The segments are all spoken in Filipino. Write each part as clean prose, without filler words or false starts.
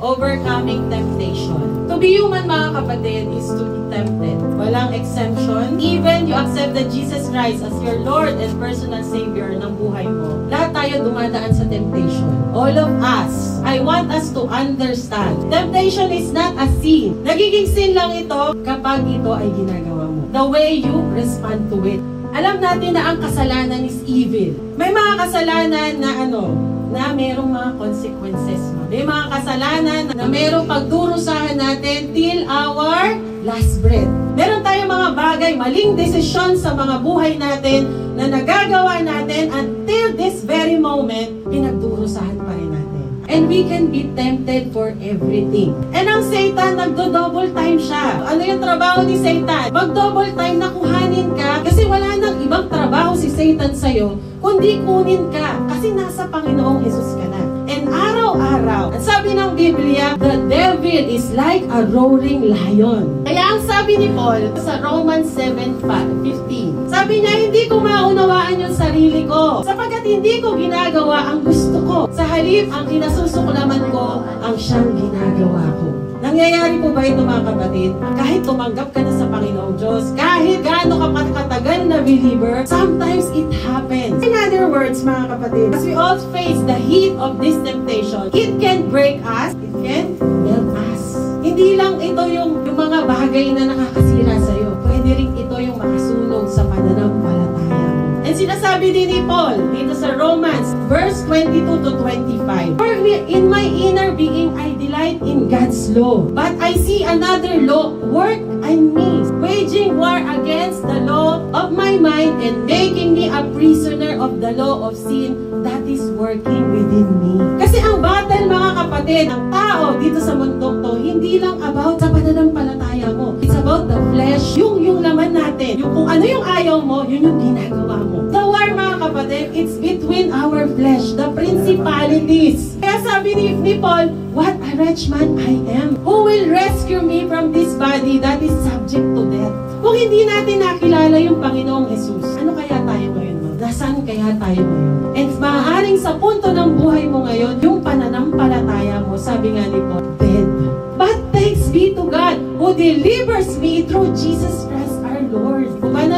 overcoming temptation. To be human, mga kapatid, is to be tempted. Walang exemption. Even you accept that Jesus Christ as your Lord and personal Savior ng buhay mo, lahat tayo dumadaan sa temptation. All of us. I want us to understand. Temptation is not a sin. Nagiging sin lang ito kapag ito ay ginagawa mo. The way you respond to it. Alam natin na ang kasalanan is evil. May mga kasalanan na na merong mga consequences. May mga kasalanan na merong pagdurusahan natin till our last breath. Meron tayong mga bagay, maling desisyon sa mga buhay natin na nagagawa natin until this very moment, pinagdurusahan pa rin natin. And we can be tempted for everything. And ang Satan, nagdo-double time siya. Ano yung trabaho ni Satan? Mag-double time na kuhanin ka kasi wala nang ibang trabaho si Satan sa'yo, kundi kunin ka kasi nasa Panginoong Jesus ka na. And araw-araw, ang sabi ng Biblia, the devil is like a roaring lion. Kaya ang sabi ni Paul sa Romans 7:15, sabi niya, hindi ko maunawaan yung sarili ko sapagkat hindi ko ginagawa ang gusto ko. Sa halip, ang kinasusuklaman ko ang siyang ginagawa ko. Nangyayari po ba ito, mga kapatid? Kahit tumanggap ka na sa Panginoong Diyos, kahit gaano ka katagal na believer, sometimes it happens. In other words, mga kapatid, as we all face the heat of this temptation, it can break us, it can melt us. Hindi lang ito yung mga bagay na nakakasira sa'yo. Pwede rin ito yung makasunog sa pananampalataya mo. And sinasabi din ni Paul dito sa Romans, verse 22 to 25. For in my inner being I delight in God's law, but I see another law work in me, waging war against the law of my mind and making me a prisoner of the law of sin that is working within me. Kasi ang battle, mga kapatid, ang tao dito sa mundong to, hindi lang about sa pananampalataya mo. It's about the flesh, yung laman natin. Yung kung ano yung ayaw mo, yun yung ginagawa mo. The war, mga kapatid, it's between our flesh, the principalities. Kaya sabi ni Paul, what a wretched man I am. Who will rescue me from this body that is subject to death? Kung hindi natin nakilala yung Panginoong Jesus, ano kaya tayo ngayon? Nasaan kaya tayo ngayon? And maaaring sa punto ng buhay mo ngayon, yung pananampalataya mo, sabi nga ni Paul, dead. But thanks be to God who delivers me through Jesus Christ our Lord.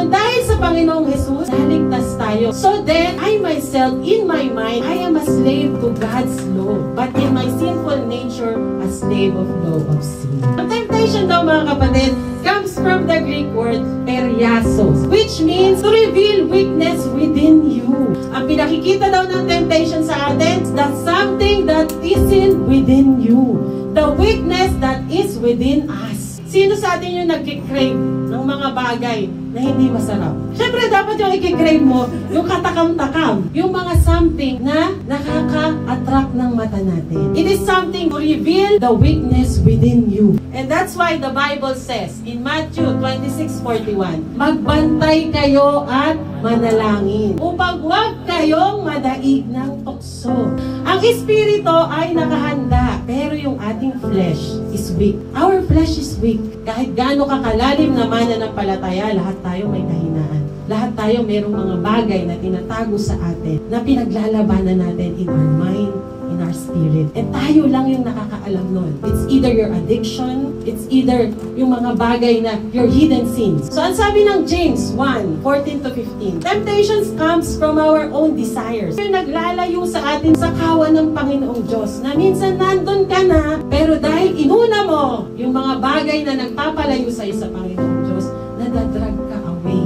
Dahil sa Panginoong Jesus, naligtas tayo. So then, I myself, in my mind, I am a slave to God's law. But in my sinful nature, a slave of law of sin. Ang temptation daw, mga kapatid, comes from the Greek word periasos, which means to reveal weakness within you. Ang pinakikita daw ng temptation sa atin, that's something that isn't within you. The weakness that is within us. Sino sa atin yung nagkikrave ng mga bagay na hindi masarap? Siyempre, dapat yung ikikrave mo, yung katakam-takam, yung mga something na nakaka-attract ng mata natin. It is something to reveal the weakness within you. And that's why the Bible says in Matthew 26:41, magbantay kayo at manalangin upang huwag kayong madaig ng tukso. Ang espiritu ay nakahanda, pero yung ating flesh is weak. Our flesh is weak. Kahit gaano kakalalim na mananampalataya, lahat tayo may kahinaan. Lahat tayo mayroong mga bagay na tinatago sa atin, na pinaglalabanan natin in our mind, in our spirit. And tayo lang yung nakakaalam nun. It's either your addiction, it's either yung mga bagay na your hidden sins. So, ang sabi ng James 1:14-15, temptations comes from our own desires. Yung naglalayo sa atin sa kawan ng Panginoong Diyos, na minsan nandun ka na, pero dahil inuna mo yung mga bagay na nagpapalayo sa'yo sa Panginoong Diyos, nadadrag ka away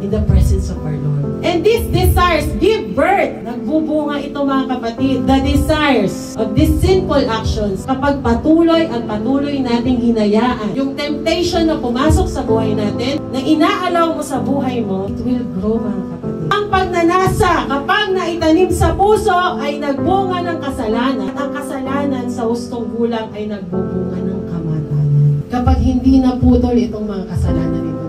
in the presence of our Lord. And these desires give birth. Nagbubunga ito, mga kapatid. The desires of these sinful actions, kapag patuloy nating hinayaan yung temptation na pumasok sa buhay natin, na inaalaw mo sa buhay mo, it will grow, mga kapatid. Ang pagnanasa, kapag naitanim sa puso, ay nagbunga ng kasalanan. At ang kasalanan sa hustong gulang ay nagbubunga ng kamatayan. Kapag hindi naputol itong mga kasalanan ito,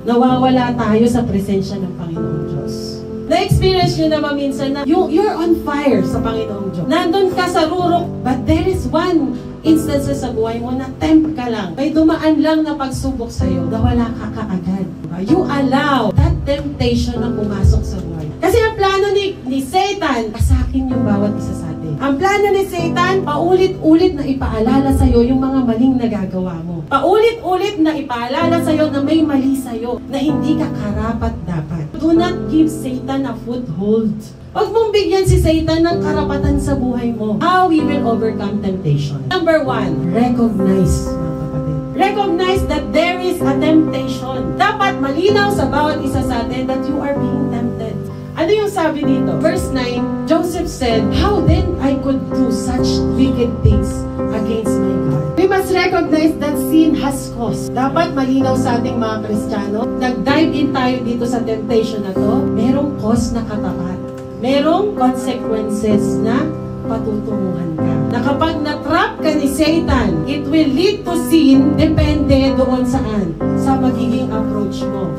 nawawala tayo sa presensya ng Panginoong Diyos. Na-experience nyo naman minsan na you're on fire sa Panginoong Diyos. Nandun ka sa rurok, but there is one instance sa buhay mo na tempt ka lang. May dumaan lang na pagsubok sa'yo, nawala ka kaagad. You allow that temptation na pumasok sa buhay. Kasi ang plano ni Satan, asakin yung bawat isa sa atin. kapatid. Ang plano ni Satan, paulit-ulit na ipaalala sa'yo yung mga maling nagagawa mo. Paulit-ulit na ipaalala sa'yo na may mali sa'yo, na hindi ka karapat-dapat. Do not give Satan a foothold. Huwag mong bigyan si Satan ng karapatan sa buhay mo. How we will overcome temptation. Number 1, recognize, mga kapatid. Recognize that there is a temptation. Dapat malinaw sa bawat isa sa atin that you are being tempted. Ano yung sabi dito? Verse 9, Joseph said, "How then I could do such wicked things against my God?" We must recognize that sin has cost. Dapat malinaw sa ating mga Kristiyano, nag-dive in tayo dito sa temptation na to, merong cost na katapat. Merong consequences na patutunguhan ka. Na kapag na-trap ka ni Satan, it will lead to sin, depende doon saan? Sa magiging approach mo.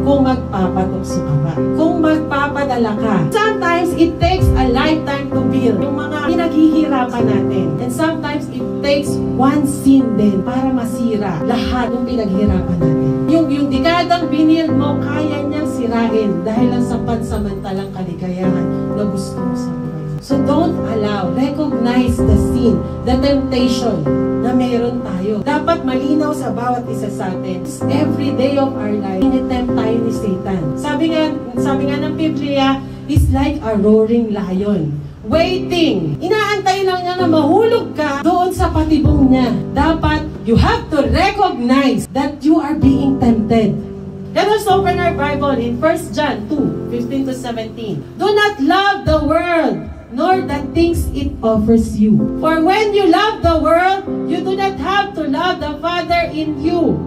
Kung magpapatukso ka ba? Kung magpapadala ka. Sometimes, it takes a lifetime to build yung mga pinaghihirapan natin. And sometimes, it takes one sin din para masira lahat ng pinaghihirapan natin. Yung dekadang binil mo, kaya niyang sirain dahil lang sa pansamantalang kaligayahan na gusto mo sa buhay. So don't allow, recognize the sin, the temptation na meron tayo. Dapat malinaw sa bawat isa sa atin. Every day of our life, initempt tayo ni Satan. Sabi nga ng Biblia, is like a roaring lion. Waiting. Inaantay lang niya na mahulog ka doon sa patibong niya. Dapat, you have to recognize that you are being tempted. Let us open our Bible in 1 John 2:15-17. Do not love the world, nor the things it offers you. For when you love the world, you do not have to love the Father in you.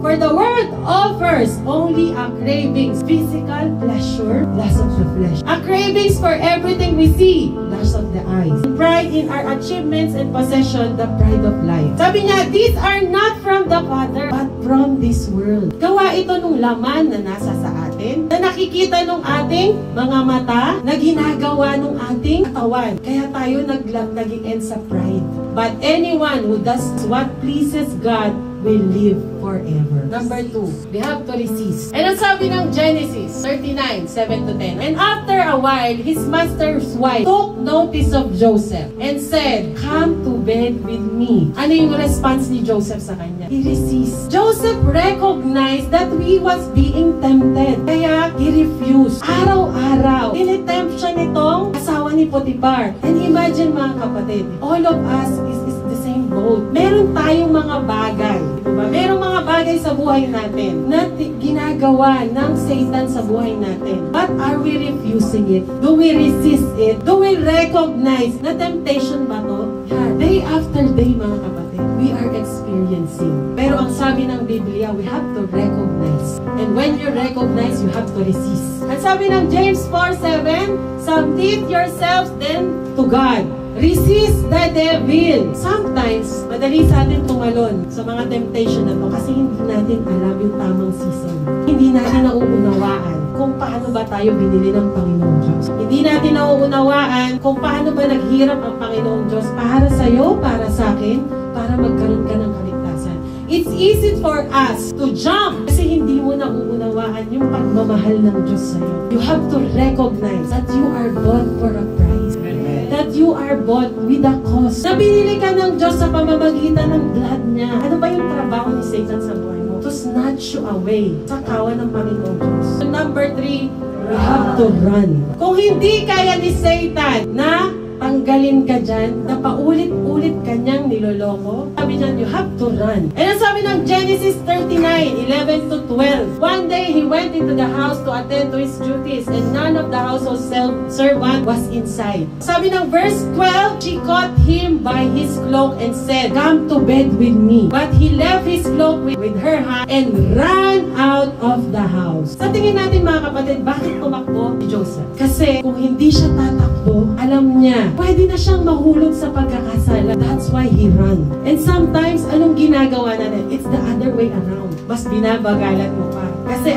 For the world offers only a cravings, physical pleasure, lust of the flesh. A cravings for everything we see, lust of the eyes. Pride in our achievements and possession, the pride of life. Sabi niya, these are not from the Father, but from this world. Gawa ito nung laman na nasa sa atin, na nakikita nung ating mga mata, na ginagawa nung ating katawan. Kaya tayo nag-end sa pride. But anyone who does what pleases God will live forever. Number 2, we have to resist. And ang sabi ng Genesis 39:7-10, and after a while, his master's wife took notice of Joseph and said, "Come to bed with me." Ano yung response ni Joseph sa kanya? He resists. Joseph recognized that he was being tempted. Kaya he refused. Araw-araw, tinitempt siya nitong asawa ni Potiphar. And imagine mga kapatid, all of us is the same boat. Meron tayong mga bagay. Diba? Merong mga bagay sa buhay natin na ginagawa ng Satan sa buhay natin. But are we refusing it? Do we resist it? Do we recognize na temptation ba to? Yeah. Day after day, mga kapatid, we are experiencing. Pero ang sabi ng Biblia, we have to recognize. And when you recognize, you have to resist. Ang sabi ng James 4:7, submit yourselves then to God. Resist the devil. Sometimes, madali sa atin tumalon sa mga temptation na to kasi hindi natin alam yung tamang season. Hindi natin nauunawaan kung paano ba tayo binili ng Panginoong Diyos. Hindi natin nauunawaan kung paano ba naghirap ang Panginoong Diyos para sa'yo, para sa akin, para magkaroon ka ng kaligtasan. It's easy for us to jump kasi hindi mo nauunawaan yung pagmamahal ng Diyos sa'yo. You have to recognize that you are bought for a price. That you are bought with a cost. Nabinili ka ng Diyos sa pamamagitan ng blood niya. Ano ba yung trabaho ni Satan sa buhay mo? To snatch you away sa kawan ng Panginoong Diyos. Number 3, we have to run. Kung hindi kaya ni Satan na tanggalin ka dyan, na paulit-ulit kanyang niloloko, sabi niyan, you have to run. And ang sabi ng Genesis 39:11-12, one day he went into the house to attend to his duties and none of the household servant was inside. Sabi ng verse 12, she caught him by his cloak and said, "Come to bed with me." But he left his cloak with her hand and ran out of the house. Sa tingin natin mga kapatid, bakit tumakbo si Joseph? Kasi kung hindi siya tatakbo, alam niya, pwede na siyang mahulog sa pagkakasala. That's why he ran. And sometimes, anong ginagawa natin? It's the other way around. Mas binabagalan mo pa. Kasi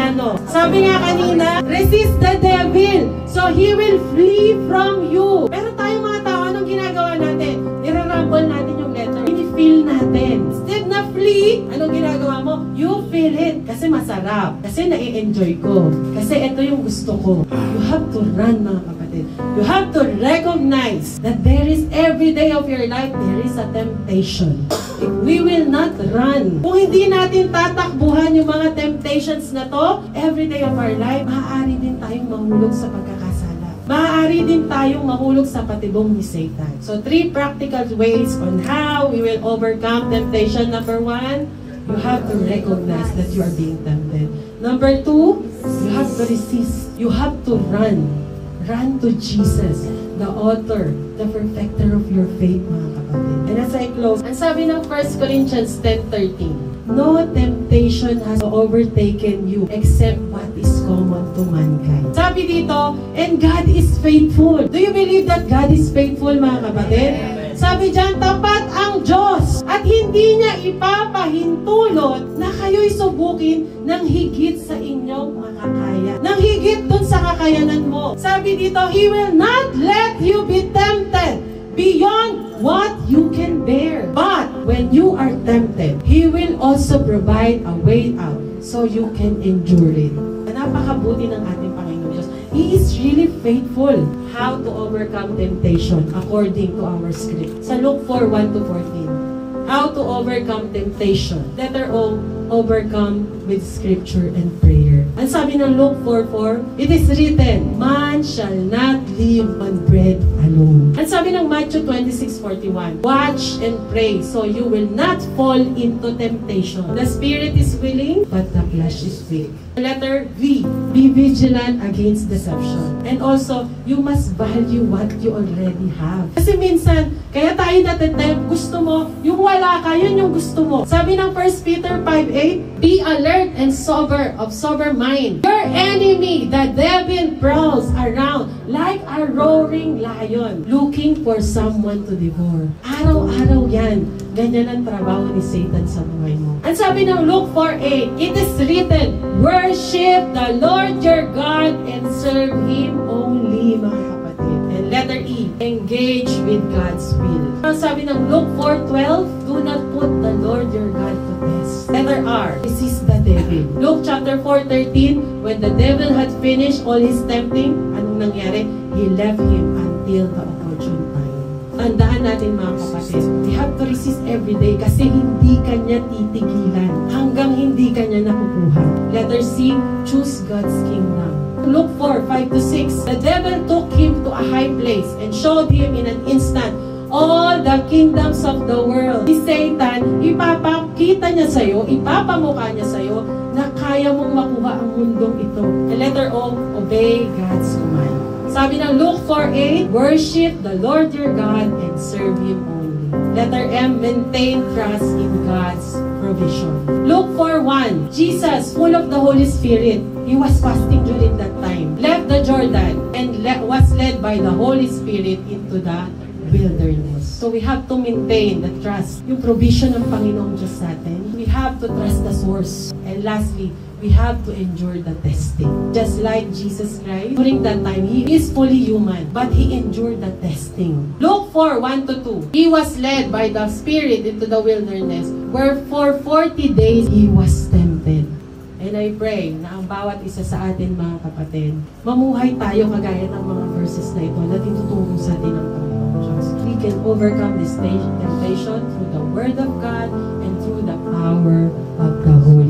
sabi nga kanina, resist the devil, so he will flee from you. Pero tayo mga tao, anong ginagawa natin? Nirarambol natin yung letter. Ini-feel natin. Instead na flee, anong ginagawa mo? You feel it. Kasi masarap. Kasi nai-enjoy ko. Kasi ito yung gusto ko. You have to run, mga kapatid. kapatid. You have to recognize that there is every day of your life, there is a temptation. If we will not run, kung hindi natin tatakbuhan yung mga temptations na to, every day of our life, maaari din tayong mahulog sa pagkakasala. Maaari din tayong mahulog sa patibong ni Satan. So, 3 practical ways on how we will overcome temptation. Number 1, you have to recognize that you are being tempted. Number 2, you have to resist. You have to run. Run to Jesus, the author, the perfecter of your faith, mga kapatid. And as I close, ang sabi ng 1 Corinthians 10:13, no temptation has overtaken you except what is common to mankind. Sabi dito, and God is faithful. Do you believe that God is faithful, mga kapatid? Sabi dyan, tapat ang Diyos at hindi niya ipapahintulot na kayo'y subukin ng higit sa inyong makakaya. Nang higit dun sa kakayanan mo. Sabi dito, He will not let you be tempted beyond what you can bear. But when you are tempted, He will also provide a way out so you can endure it. Napakabuti ng ating Panginoon Diyos. He is really faithful. How to overcome temptation according to our script. Sa Luke 4:1-14. How to overcome temptation. Letter O, overcome with scripture and prayer. Ang sabi ng Luke 4:4, it is written, man shall not live on bread alone. Ang sabi ng Matthew 26:41, watch and pray so you will not fall into temptation. The spirit is willing, but the flesh is weak. Letter V, be vigilant against deception. And also, you must value what you already have. Kasi minsan, kaya tayo natitempt, gusto mo, yung wala ka, yun yung gusto mo. Sabi ng 1 Peter 5:8, be alert and sober, of sober mind. Your enemy, the devil, prowls around like a roaring lion, looking for someone to devour. Araw-araw yan. Ganyan ang trabaho ni Satan sa buhay mo. Ang sabi ng Luke 4:8, it is written, worship the Lord your God and serve Him only, mga kapatid. And letter E, engage with God's will. Ang sabi ng Luke 4:12, do not put the Lord your God to test. Letter R, resist the devil. Luke chapter 4:13, when the devil had finished all his tempting, anong nangyari? He left him until the opportune time. Tandaan natin, mga kapatid, we have to resist every day kasi hindi kanya titigilan hanggang hindi kanya nakukuha. Letter C, choose God's kingdom. Luke 4:5-6, the devil took him to a high place and showed him in an instant all the kingdoms of the world. Si Satan, ipapakita niya sa'yo, ipapamukha niya sa'yo na kaya mong makuha ang mundong ito. And letter O, obey God's command. Sabi ng Luke 4:8, worship the Lord your God and serve Him only. Letter M, maintain trust in God's provision. Luke 4:1, Jesus, full of the Holy Spirit, He was fasting during that time, left the Jordan, and was led by the Holy Spirit into the wilderness. So we have to maintain the trust, yung provision ng Panginoong Diyos natin. We have to trust the source. And lastly, we have to endure the testing. Just like Jesus Christ, during that time, He is fully human, but He endured the testing. Luke 4:1-2, He was led by the Spirit into the wilderness, where for 40 days He was tempted. And I pray na ang bawat isa sa atin, mga kapatid, mamuhay tayo kagaya ng mga verses na ito na tinuturo sa atin ng Panginoon Diyos. We can overcome this temptation through the Word of God and through the power of the Holy